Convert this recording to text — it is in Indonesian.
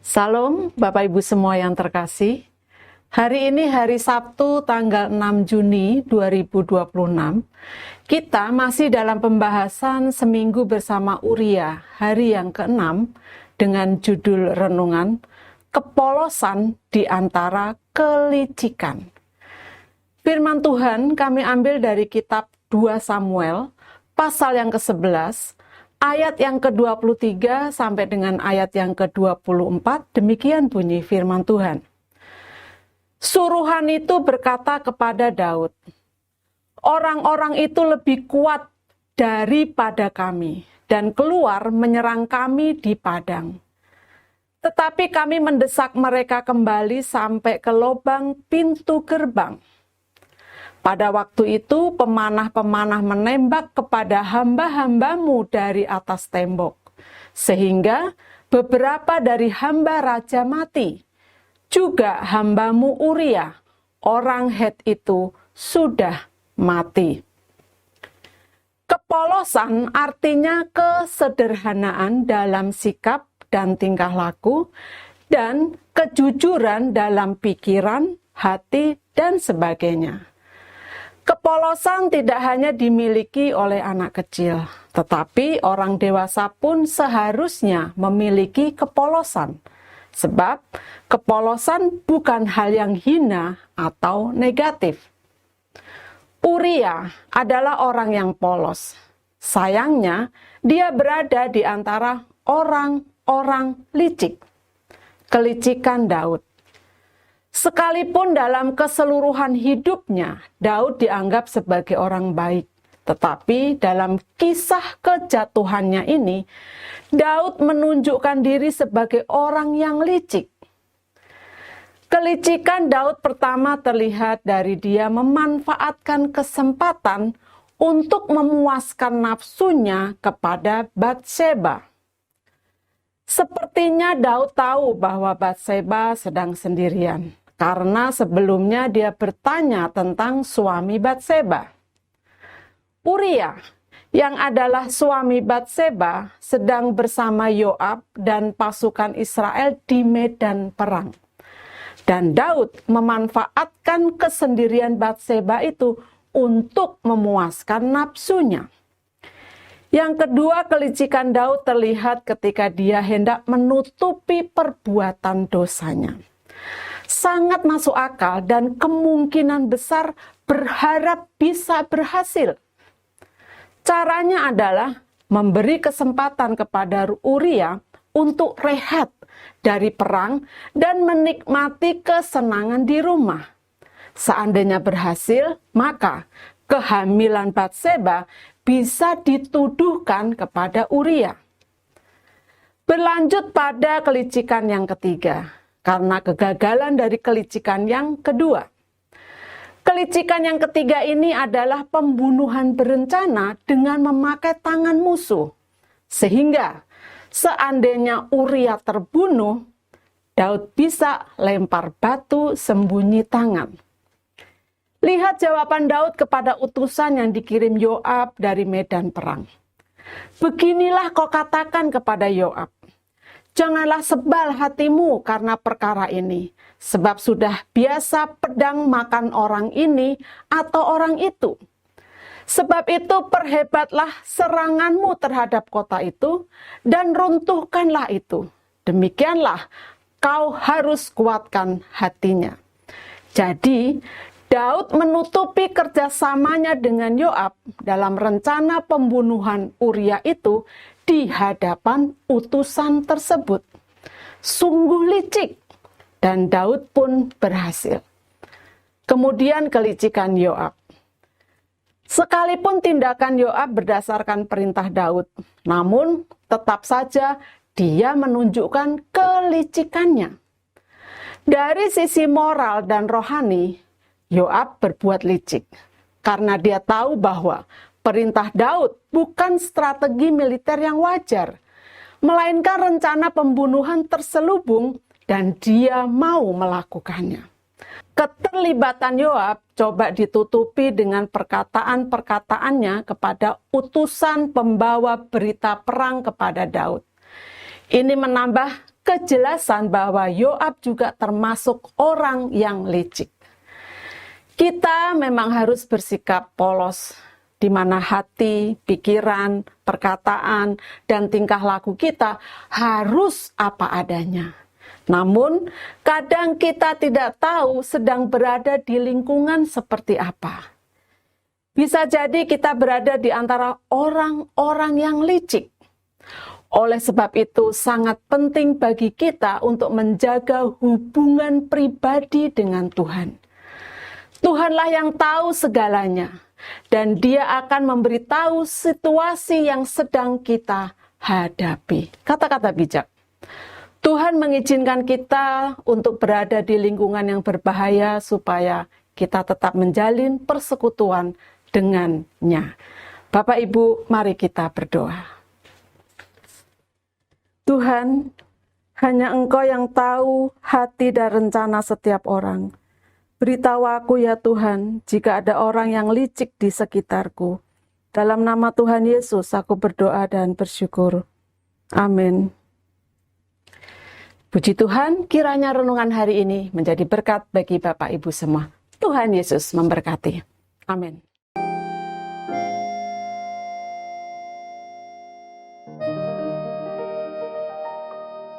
Salam Bapak Ibu semua yang terkasih. Hari ini hari Sabtu tanggal 6 Juni 2026. Kita masih dalam pembahasan seminggu bersama Uria, hari yang ke-6 dengan judul renungan Kepolosan di antara kelicikan. Firman Tuhan kami ambil dari kitab 2 Samuel pasal yang ke-11 ayat yang ke-23 sampai dengan ayat yang ke-24. Demikian bunyi firman Tuhan. Suruhan itu berkata kepada Daud, "Orang-orang itu lebih kuat daripada kami dan keluar menyerang kami di padang. Tetapi kami mendesak mereka kembali sampai ke lubang pintu gerbang. Pada waktu itu pemanah-pemanah menembak kepada hamba-hambamu dari atas tembok, sehingga beberapa dari hamba raja mati. Juga hambamu Uria, orang Het itu sudah mati." Kepolosan artinya kesederhanaan dalam sikap dan tingkah laku, dan kejujuran dalam pikiran, hati, dan sebagainya. Kepolosan tidak hanya dimiliki oleh anak kecil, tetapi orang dewasa pun seharusnya memiliki kepolosan. Sebab kepolosan bukan hal yang hina atau negatif. Uria adalah orang yang polos. Sayangnya, dia berada di antara orang-orang licik. Kelicikan Daud. Sekalipun dalam keseluruhan hidupnya, Daud dianggap sebagai orang baik. Tetapi dalam kisah kejatuhannya ini, Daud menunjukkan diri sebagai orang yang licik. Kelicikan Daud pertama terlihat dari dia memanfaatkan kesempatan untuk memuaskan nafsunya kepada Batseba. Sepertinya Daud tahu bahwa Batseba sedang sendirian, karena sebelumnya dia bertanya tentang suami Batseba. Uria, yang adalah suami Batseba, sedang bersama Yoab dan pasukan Israel di medan perang. Dan Daud memanfaatkan kesendirian Batseba itu untuk memuaskan nafsunya. Yang kedua, kelicikan Daud terlihat ketika dia hendak menutupi perbuatan dosanya. Sangat masuk akal dan kemungkinan besar berharap bisa berhasil. Caranya adalah memberi kesempatan kepada Uria untuk rehat dari perang dan menikmati kesenangan di rumah. Seandainya berhasil, maka kehamilan Batseba bisa dituduhkan kepada Uria. Berlanjut pada kelicikan yang ketiga, karena kegagalan dari kelicikan yang kedua. Kelicikan yang ketiga ini adalah pembunuhan berencana dengan memakai tangan musuh. Sehingga seandainya Uria terbunuh, Daud bisa lempar batu sembunyi tangan. Lihat jawaban Daud kepada utusan yang dikirim Yoab dari medan perang. "Beginilah kau katakan kepada Yoab, janganlah sebal hatimu karena perkara ini, sebab sudah biasa pedang makan orang ini atau orang itu. Sebab itu perhebatlah seranganmu terhadap kota itu dan runtuhkanlah itu. Demikianlah kau harus kuatkan hatinya." Jadi Daud menutupi kerjasamanya dengan Yoab dalam rencana pembunuhan Uria itu di hadapan utusan tersebut. Sungguh licik, dan Daud pun berhasil. Kemudian kelicikan Yoab. Sekalipun tindakan Yoab berdasarkan perintah Daud, namun tetap saja dia menunjukkan kelicikannya. Dari sisi moral dan rohani, Yoab berbuat licik karena dia tahu bahwa perintah Daud bukan strategi militer yang wajar, melainkan rencana pembunuhan terselubung dan dia mau melakukannya. Keterlibatan Yoab coba ditutupi dengan perkataan-perkataannya kepada utusan pembawa berita perang kepada Daud. Ini menambah kejelasan bahwa Yoab juga termasuk orang yang licik. Kita memang harus bersikap polos, di mana hati, pikiran, perkataan, dan tingkah laku kita harus apa adanya. Namun, kadang kita tidak tahu sedang berada di lingkungan seperti apa. Bisa jadi kita berada di antara orang-orang yang licik. Oleh sebab itu, sangat penting bagi kita untuk menjaga hubungan pribadi dengan Tuhan. Tuhanlah yang tahu segalanya, dan Dia akan memberitahu situasi yang sedang kita hadapi. Kata-kata bijak. Tuhan mengizinkan kita untuk berada di lingkungan yang berbahaya supaya kita tetap menjalin persekutuan dengannya. Bapak Ibu, mari kita berdoa. Tuhan, hanya Engkau yang tahu hati dan rencana setiap orang. Beritahu aku ya Tuhan, jika ada orang yang licik di sekitarku. Dalam nama Tuhan Yesus, aku berdoa dan bersyukur. Amin. Puji Tuhan, kiranya renungan hari ini menjadi berkat bagi Bapak Ibu semua. Tuhan Yesus memberkati. Amin.